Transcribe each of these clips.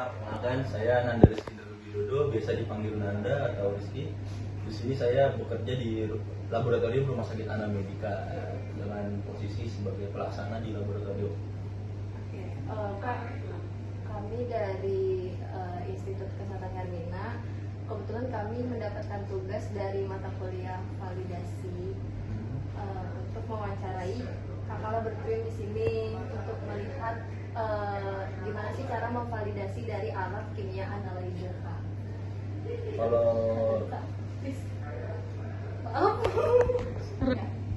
Perkenalkan, saya Nanda Rizky Widodo, biasa dipanggil Nanda atau Rizky. Di sini saya bekerja di laboratorium Rumah Sakit Ana Medika dengan posisi sebagai pelaksana di laboratorium. Oke, Kak, kami dari Institut Kesehatan Hermina, kebetulan kami mendapatkan tugas dari mata kuliah validasi untuk mewawancarai kakak laboratorium di sini untuk melihat gimana sih cara memvalidasi dari alat kimia analyzer, Kak. Kalau Please.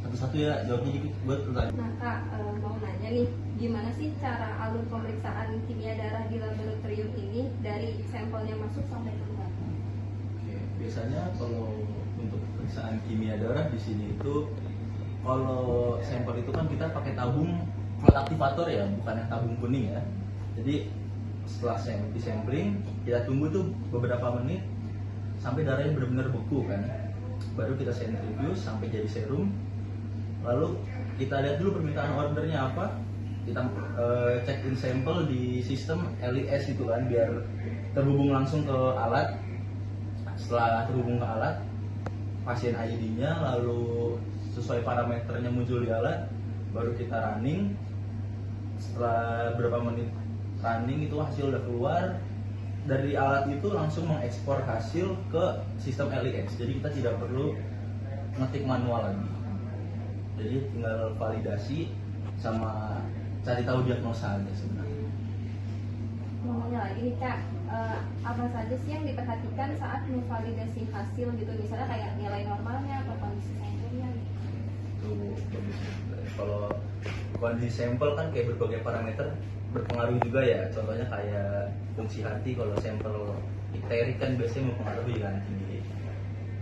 satu-satu ya jawabnya dikit buat pertanyaan. Nah, Kak, mau nanya nih, gimana sih cara alur pemeriksaan kimia darah di laboratorium ini dari sampelnya masuk sampai keluar? Oke, biasanya kalau untuk pemeriksaan kimia darah di sini itu, kalau sampel itu kan kita pakai tabung fluid aktivator ya, bukan yang tabung kuning ya. Jadi setelah sampling, kita tunggu tuh beberapa menit sampai darahnya benar-benar beku kan. Baru kita sentrifuge sampai jadi serum. Lalu kita lihat dulu permintaan ordernya apa. Kita check in sampel di sistem LIS itu kan, biar terhubung langsung ke alat. Setelah terhubung ke alat, pasien ID-nya lalu sesuai parameternya muncul di alat, baru kita running. Setelah berapa menit running itu hasil udah keluar, dari alat itu langsung mengekspor hasil ke sistem LIX. Jadi kita tidak perlu ngetik manual lagi. Jadi tinggal validasi sama cari tahu diagnosa aja sebenarnya. Mau nanya lagi nih, Kak, apa saja sih yang diperhatikan saat memvalidasi hasil gitu, misalnya kayak nilai normalnya atau kondisi sampelnya gitu? Tuh, bagus. Kalau kondisi sampel kan kayak berbagai parameter berpengaruh juga ya. Contohnya kayak fungsi hati, kalau sampel ikterik kan biasanya mempengaruhi kan tinggi.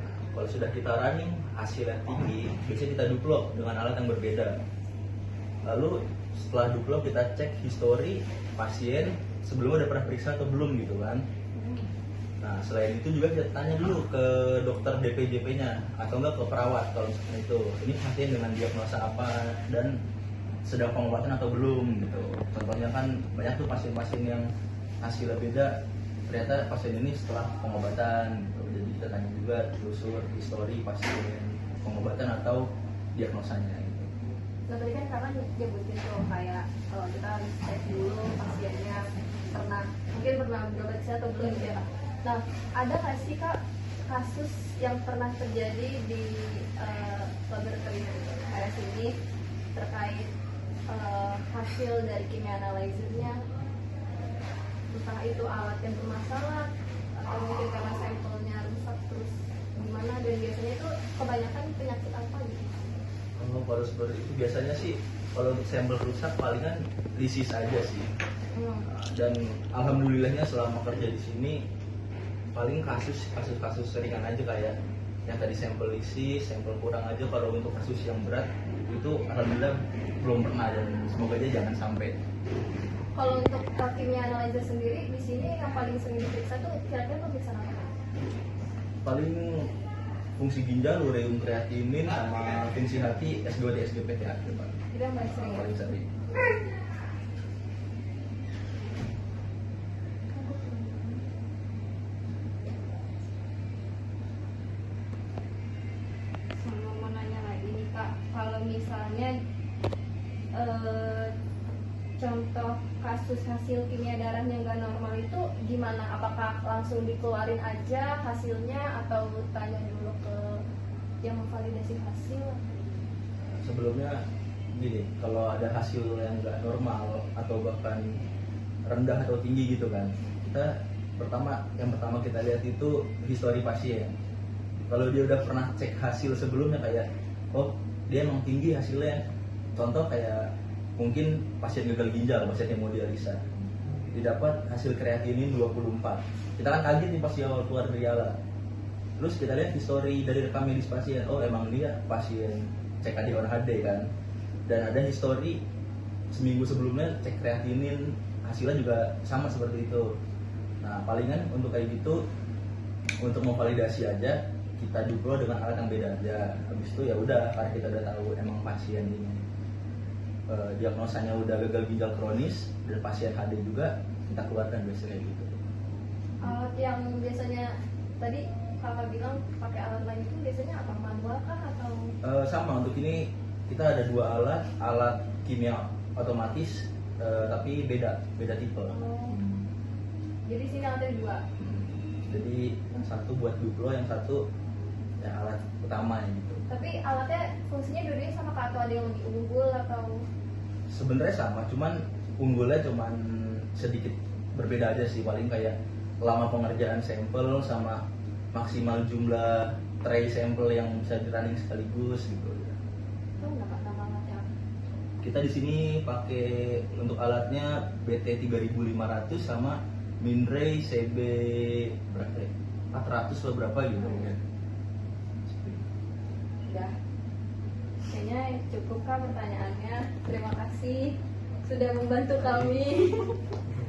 Nah, kalau sudah kita running hasilnya tinggi, biasanya kita duplok dengan alat yang berbeda. Lalu setelah duplok kita cek histori pasien sebelumnya udah pernah periksa atau belum gitu kan. Nah, selain itu juga kita tanya dulu ke dokter DPJP-nya atau enggak ke perawat kalau misalnya itu. Ini pasien dengan diagnosa apa dan sedang pengobatan atau belum gitu. Contohnya kan banyak tuh pasien-pasien yang hasilnya beda, ternyata pasien ini setelah pengobatan gitu. Jadi kita tanya juga telusur histori pasien pengobatan atau diagnosanya gitu. Nah, tadi kan kakak nyebutin tuh kayak kalau kita harus cek dulu pasiennya mungkin pernah beroperasi atau belum gitu ya, Kak. Nah, ada nggak sih, Kak, kasus yang pernah terjadi di laboratorium RS ini terkait hasil dari kimia analyzernya, entah itu alat yang bermasalah atau mungkin karena sampelnya rusak, terus gimana, dan biasanya itu kebanyakan penyakit apa gitu? Kalau seperti itu biasanya sih kalau untuk sampel rusak palingan lisis aja sih. Dan alhamdulillahnya selama kerja di sini paling kasus ringan aja kayak yang tadi sampel lisis, sampel kurang aja. Kalau untuk kasus yang berat itu alhamdulillah belum pernah dan semoga aja jangan sampai. Kalau untuk kimia analyzer sendiri di sini yang paling sering diperiksa tuh kira-kira pemeriksaan apa? Paling fungsi ginjal, ureum kreatinin, sama fungsi hati S2D SGPT akhir Pak. Itu yang paling sering. Paling sering. Sama mau nanya lagi nih, Kak, kalau misalnya contoh kasus hasil kimia darah yang nggak normal itu gimana? Apakah langsung dikeluarin aja hasilnya atau tanya dulu ke yang memvalidasi hasil? Sebelumnya gini, kalau ada hasil yang nggak normal atau bahkan rendah atau tinggi gitu kan, yang pertama kita lihat itu histori pasien. Kalau dia udah pernah cek hasil sebelumnya kayak, oh dia emang tinggi hasilnya, contoh kayak mungkin pasien gagal ginjal, pasien hemodialisa, didapat hasil kreatinin 24. Kita kan kaget nih pas di awal keluar dari alat. Terus kita lihat histori dari rekam medis pasien, oh emang dia pasien CKD on HD kan. Dan ada histori seminggu sebelumnya cek kreatinin hasilnya juga sama seperti itu. Nah, palingan untuk kayak gitu, untuk memvalidasi aja kita duplo dengan alat yang beda aja. Habis itu ya udah, karena kita udah tahu emang pasien ini diagnosanya udah gagal ginjal kronis dan pasien HD juga, kita keluarkan biasanya gitu. Alat yang biasanya tadi kakak bilang pakai alat lain itu biasanya apa, manual kah atau? Sama, untuk ini kita ada dua alat kimia otomatis, tapi beda tipe. Oh. Jadi sini alatnya dua. Jadi yang satu buat duplo, yang satu ya alat utama gitu. Tapi alatnya fungsinya dua-duanya sama kah, atau ada yang lebih unggul atau? Sebenarnya sama, cuman unggulnya cuman sedikit berbeda aja sih, paling kayak lama pengerjaan sampel sama maksimal jumlah tray sampel yang bisa di running sekaligus gitu. Tahu nggak kak nama alatnya apa? Kita di sini pakai untuk alatnya BT 3500 sama Mindray CB berapa ya? 400 atau berapa gitu ya. Udah. Kayaknya cukup kak pertanyaannya. Terima kasih sudah membantu kami.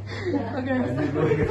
Nah, Oke. Lanjut,